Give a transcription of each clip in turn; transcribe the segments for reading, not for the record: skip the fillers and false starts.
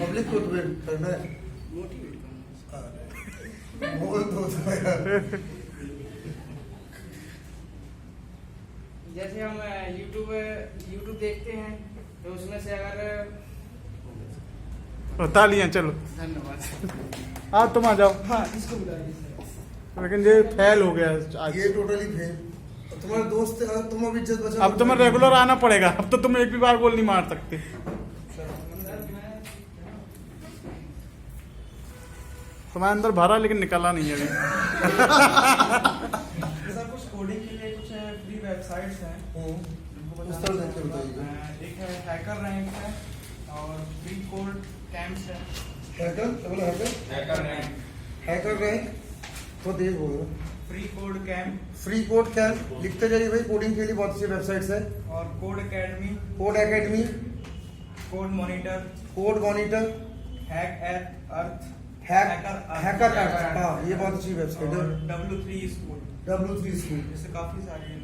Public को तो करना है, मोटिवेट करना। बोल दो तो यार। जैसे हम यूट्यूब देखते हैं तो उसमें से अगर बता लिया चलो। धन्यवाद। हाँ तुम आ जाओ। हाँ इसको बुलाइए। लेकिन ये फेल हो गया आज। ये टोटली फेल। तुम्हारे दोस्त तुम अब इज्जत बचा। अब तुम्हें रेगुलर आना पड़ेगा, अब तो तुम एक भी बार गोल नहीं मार सकते। तुम्हारे अंदर भरा लेकिन निकला नहीं है अभी। सर कुछ कोडिंग के लिए कुछ फ्री वेबसाइट्स हैं। उस तरह से बताइए। एक है हैकर रैंक है और फ्री कोड कैंप्स है। हैकर रैंक तो तेज बोल रहा। Free code camp free code camp लिखते जाइए भाई, कोडिंग के लिए बहुत अच्छी वेबसाइट्स है। और Code Academy, Code Academy, Code Monitor, Hack Earth, Hacker Earth, हाँ ये बहुत अच्छी वेबसाइट है। W3 school, W3 school. जैसे काफी सारे हैं।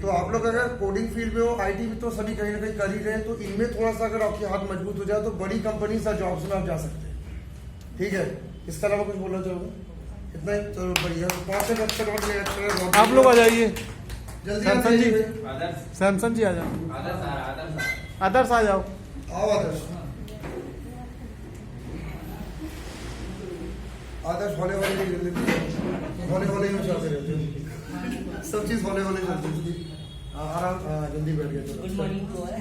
तो आप लोग अगर कोडिंग फील्ड में हो, आईटी में तो सभी कहीं ना कहीं कर ही रहे हैं, तो इनमें थोड़ा सा अगर आपके हाथ मजबूत हो जाए तो बड़ी कंपनी सा जॉब्स में आप जा सकते हैं। ठीक है, इसके अलावा कुछ बोलना चाहोगे? इतना ही, चलो बढ़िया। 5 से 10 तक आप लोग आ जाइए। जल्दी सैमसन जी, आइए। सैमसन जी आ जाओ। आदर्श आ जाओ। आओ आदर्श। आदर्श होने वाले ही में चलते रहते हैं, सब चीज होने वाले चलती है। आराम, जल्दी बैठ गया। Good morning to all.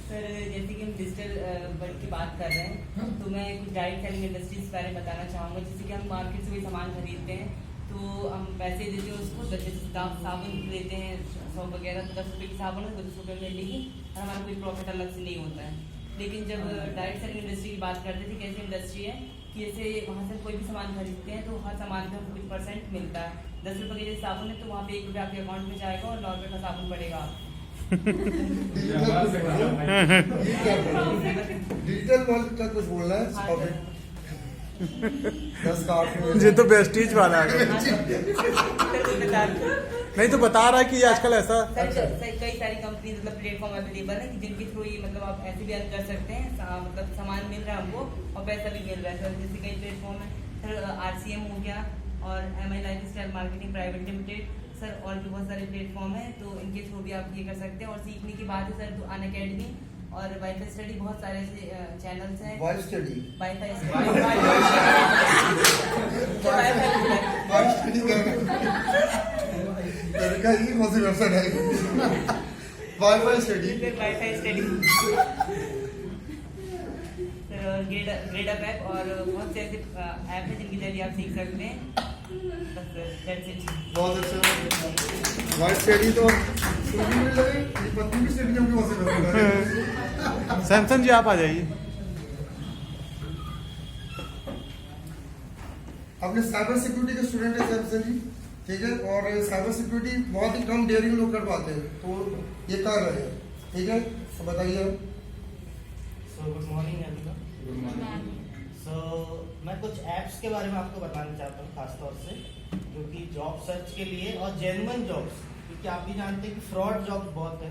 Sir जैसे कि हम डिजिटल वर्ल्ड की बात कर रहे हैं तो मैं कुछ डायरेक्ट सेलिंग इंडस्ट्रीज के बारे में बताना चाहूँगा। जैसे कि हम मार्केट से कोई सामान खरीदते हैं तो हम पैसे देते हैं उसको, जैसे साबुन लेते हैं 100 वगैरह, तो 10 रुपये की साबुन है 10 रुपये में लेगी और हमारा कोई प्रॉफिट अलग से नहीं होता है। लेकिन जब डायरेक्ट सेलिंग इंडस्ट्री की बात करते थे, कैसी इंडस्ट्री है कि जैसे वहाँ से कोई भी सामान खरीदते हैं तो हर सामान पे हमको कुछ परसेंट मिलता है। 10 रुपये की जैसे साबुन है तो वहाँ पे 1 रुपये आपके अकाउंट में जाएगा और 9 रुपये का साबुन पड़ेगा। डिजिटल वर्ल्ड का कुछ बोलना है? 10 का 8 में ये तो बेस्टीज वाला है। नहीं तो बता रहा है कि आजकल ऐसा कई सारी कंपनी मतलब प्लेटफॉर्म अवेलेबल है कि जिनके थ्रू ही मतलब आप ऐसे भी अर्न कर सकते हैं, मतलब सामान मिल रहा है हमको और पैसा भी मिल रहा है। सर जैसे कई प्लेटफॉर्म है सर, RCM हो गया और MI lifestyle marketing private limited, sir और भी बहुत सारे प्लेटफॉर्म है, तो इनके थ्रू भी आप ये कर सकते हैं। और सीखने की बात है सर तो अन अकेडमी और वाईफाई स्टडी, बहुत सारे ऐसे चैनल्स हैं। वाइफ स्टडी, वाईफाई लड़का ही कौन सी वेबसाइट है? Wifi study, wifi study, grade up app और बहुत से ऐसे ऐप है जिनके जरिए आप सीख सकते हैं। बस that's it। बहुत अच्छा। वाइफ स्टडी तो स्टडी में लगे, पत्नी भी स्टडी हमको कौन सी वेबसाइट है? सैमसन जी आप आ जाइए। अपने साइबर सिक्योरिटी के स्टूडेंट है सैमसन जी, ठीक है, और साइबर सिक्योरिटी बहुत ही कम डेयरिंग लोग कर पाते हैं, तो ये कर रहे हैं, ठीक है। तो बताइए। So good morning everyone. So मैं कुछ ऐप्स के बारे में आपको बताना चाहता हूँ, खासतौर से जो कि जॉब सर्च के लिए और जेन्युइन जॉब्स, क्योंकि आप भी जानते हैं कि फ्रॉड जॉब्स बहुत है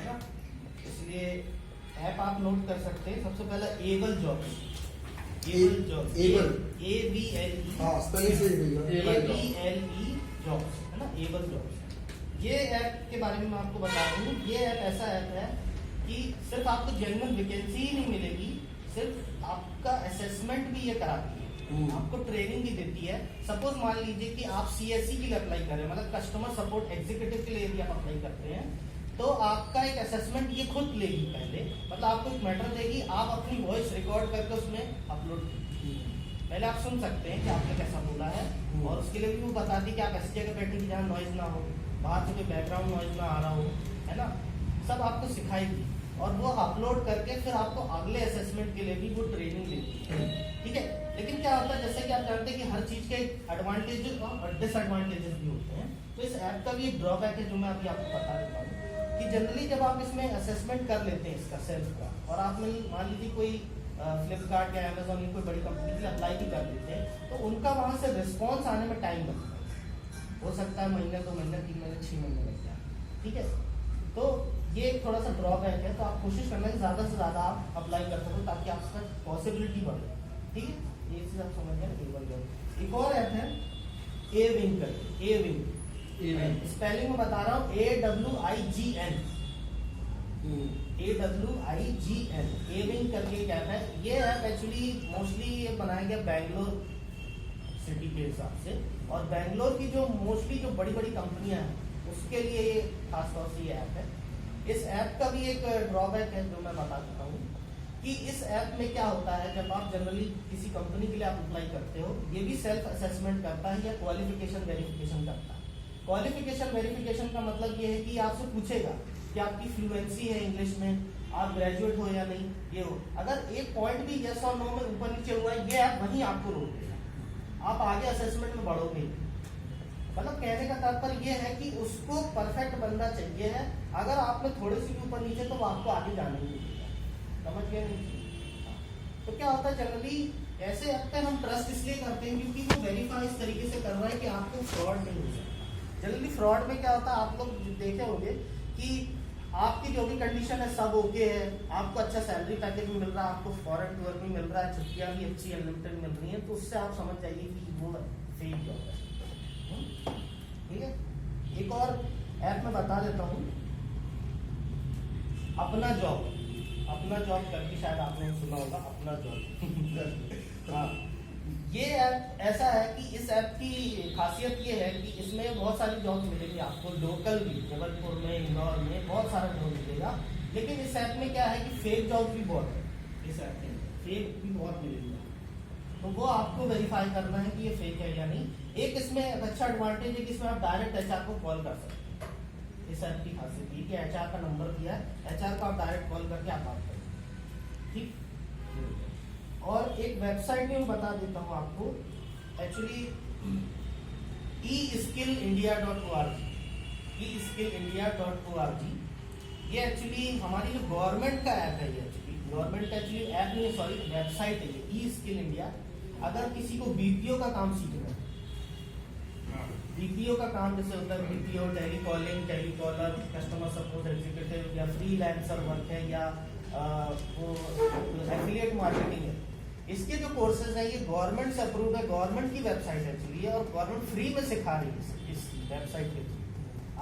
ना, इसलिए ऐप आप नोट कर सकते हैं। सबसे पहला able jobs, able jobs, ABLE, हाँ स्पेलिंग सही है। ABLE जॉब्स है ना, एबल जॉब्स। ये ऐप के बारे में मैं आपको बता दूँ, ये ऐप ऐसा ऐप है कि सिर्फ आपको जेन्युइन वैकेंसी ही नहीं मिलेगी, सिर्फ आपका असेसमेंट भी ये कराती है, आपको ट्रेनिंग भी देती है। सपोज मान लीजिए कि आप CSE के लिए अप्लाई कर रहे हैं, मतलब कस्टमर सपोर्ट एग्जीक्यूटिव के लिए यदि आप अप्लाई करते हैं तो आपका एक असेसमेंट ये खुद लेगी पहले, मतलब आपको एक मैटर देगी, आप अपनी वॉइस रिकॉर्ड करके उसमें अपलोड कीजिए। पहले आप सुन सकते हैं कि आपने कैसा बोला है, और उसके लिए भी वो बताती है कि आप ऐसी जगह बैठे कि जहाँ नॉइज ना हो, बाहर से कोई बैकग्राउंड नॉइज ना आ रहा हो, है ना, सब आपको सिखाएगी और वो अपलोड करके फिर आपको अगले असेसमेंट के लिए भी वो ट्रेनिंग देती है, ठीक है। लेकिन क्या होता है, जैसे कि आप जानते हैं कि हर चीज के एडवांटेज और डिसएडवांटेजेस भी होते हैं, तो इस ऐप का भी एक ड्रॉबैक है जो मैं अभी आपको बता देता हूँ कि जनरली जब आप इसमें असेसमेंट कर लेते हैं इसका सेल्फ का, और आपने मान लीजिए कोई फ्लिपकार्ट या अमेजोन या कोई बड़ी कंपनी के लिए अप्लाई भी कर देते हैं, तो उनका वहाँ से रिस्पॉन्स आने में टाइम लगता है, हो सकता है महीने, 2 महीने, 3 महीने, 6 महीने लग जाए, ठीक है। तो ये एक थोड़ा सा ड्रॉबैक है, तो आप कोशिश करना कि ज़्यादा से ज़्यादा आप अप्लाई कर सको ताकि आपका पॉसिबिलिटी बढ़े। ठीक है, ये चीज़ आप समझ गए। एक और ऐप है ए विंग करके, ए विंग, स्पेलिंग में बता रहा हूँ, AWIGN, AWIGN, ए विंग करके एक ऐप है। ये ऐप एक्चुअली मोस्टली ये बनाया गया बैंगलोर सिटी के हिसाब से, और बैंगलोर की जो मोस्टली जो बड़ी बड़ी कंपनियां हैं उसके लिए ये खासतौर से ये ऐप है। इस ऐप का भी एक ड्रॉबैक है जो मैं बता देता हूँ कि इस ऐप में क्या होता है, जब आप जनरली किसी कंपनी के लिए आप अप्लाई करते हो, ये भी सेल्फ असेसमेंट करता है या क्वालिफिकेशन वेरिफिकेशन करता है। क्वालिफिकेशन वेरिफिकेशन का मतलब ये है कि आपसे पूछेगा कि आपकी फ्लुएंसी है इंग्लिश में, आप ग्रेजुएट हो या नहीं, ये हो। अगर एक पॉइंट भी यस और नो में ऊपर नीचे हुआ है, ये ऐप वहीं आपको रोक देगा, आप आगे असेसमेंट में बढ़ोगे। मतलब कहने का तात्पर्य ये है कि उसको परफेक्ट बंदा चाहिए है, अगर आपने थोड़े से भी ऊपर नीचे तो वो आपको आगे जाने ही नहीं देगा। समझ गए नहीं? तो क्या होता है जनरली ऐसे ऐप पे हम ट्रस्ट इसलिए करते हैं क्योंकि वो वेरीफाई इस तरीके से कर रहा है कि आपको फ्रॉड नहीं हो सकता। जनरली फ्रॉड में क्या होता है, आप लोग देखे होंगे कि आपकी जो भी कंडीशन है सब ओके है, आपको अच्छा सैलरी पैकेज भी मिल रहा है, आपको फॉरेन टूर भी मिल रहा है, छुट्टियां भी अच्छी अनलिमिटेड मिल रही है, तो उससे आप समझ जाइए कि वो फेक जॉब है। ठीक है, एक और ऐप मैं बता देता हूँ, अपना जॉब, अपना जॉब करके शायद आपने सुना होगा, अपना जॉब। हाँ, ये ऐप ऐसा है कि इस ऐप की खासियत ये है कि इसमें बहुत सारी जॉब मिलेगी आपको, लोकल भी, जबलपुर में, इंदौर में बहुत सारा जॉब मिलेगा। लेकिन इस ऐप में क्या है कि फेक जॉब भी बहुत है, इस ऐप में फेक भी बहुत मिलेगी, तो वो आपको वेरीफाई करना है कि ये फेक है या नहीं। एक इसमें अच्छा एडवांटेज है कि इसमें आप डायरेक्ट एचआर को कॉल कर सकते हैं। इस ऐप की खासियत ये कि एचआर का नंबर दिया है, एचआर को आप डायरेक्ट कॉल करके आप बात करें। ठीक, और एक वेबसाइट में मैं बता देता हूँ आपको, एक्चुअली eSkillIndia.org, eSkillIndia.org, ये एक्चुअली हमारी जो गवर्नमेंट का ऐप है, ये एक्चुअली गवर्नमेंट का एक्चुअली ऐप नहीं है, सॉरी वेबसाइट है ये eSkill India। अगर किसी को बीपीओ का काम सीखना है, बीपीओ का काम जैसे होता है BPO, tele calling, telecaller, customer support executive, या फ्रीलांसर वर्क है, या वो एफिलिएट मार्केटिंग है, इसके जो कोर्सेज हैं ये गवर्नमेंट से अप्रूव है, गवर्नमेंट की वेबसाइट है एक्चुअली है, और गवर्नमेंट फ्री में सिखा रही है इस वेबसाइट के थ्रू।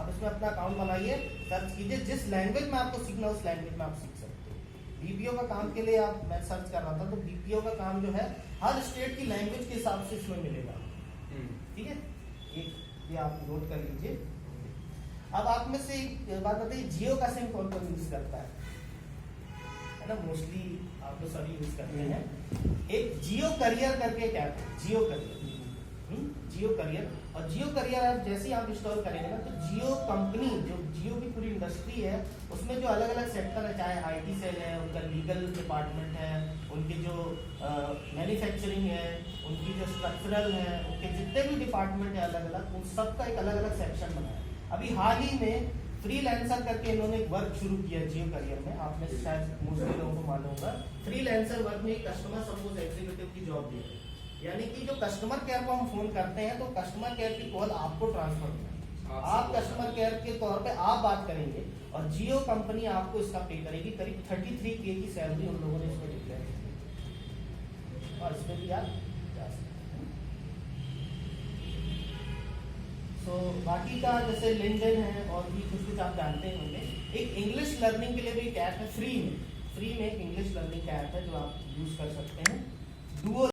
आप इसमें अपना अकाउंट बनाइए, सर्च कीजिए, जिस लैंग्वेज में आपको सीखना उस लैंग्वेज में आप सीख सकते हो। बीपीओ का काम के लिए आप, मैं सर्च कर रहा था, तो बीपीओ का काम जो है हर स्टेट की लैंग्वेज के हिसाब से इसमें मिलेगा। ठीक है, ये आप नोट कर लीजिए। अब आप में से एक बात बताइए, जियो का सिम कौन कौन यूज करता है ना? मोस्टली आप तो सभी यूज करते हैं। एक जियो करियर करके एक ऐप है, जियो करियर, जियो करियर, और जियो करियर ऐप जैसे ही आप इंस्टॉल करेंगे ना, तो जियो कंपनी, जो जियो की पूरी इंडस्ट्री है, उसमें जो अलग अलग सेक्टर है, चाहे आईटी सेल है, उनका लीगल डिपार्टमेंट है, उनकी जो मैन्युफैक्चरिंग है, उनकी जो स्ट्रक्चरल है, उनके जितने भी डिपार्टमेंट है अलग अलग, उन सबका एक अलग अलग सेक्शन बना है। अभी हाल ही में फ्रीलांसर करके इन्होंने एक वर्क शुरू किया जियो करियर में, आपने शायद मोस्टली लोगों को मालूम होगा। फ्रीलांसर वर्क में एक कस्टमर सपोर्ट एग्जीक्यूटिव की जॉब दी है, यानी कि जो कस्टमर केयर को हम फोन करते हैं तो कस्टमर केयर की कॉल आपको ट्रांसफर होगी, आप कस्टमर केयर के तौर पे आप बात करेंगे, और जियो कंपनी आपको इसका पे करेगी। करीब 33K की सैलरी उन लोगों ने इसमें डिक्लेयर की, और इसमें भी आप जा सकते हैं। तो बाकी का जैसे लिंक्डइन है और भी कुछ आप जानते होंगे। एक इंग्लिश लर्निंग के लिए भी एक ऐप है, फ्री में एक इंग्लिश लर्निंग का ऐप है जो आप यूज कर सकते हैं, डुओ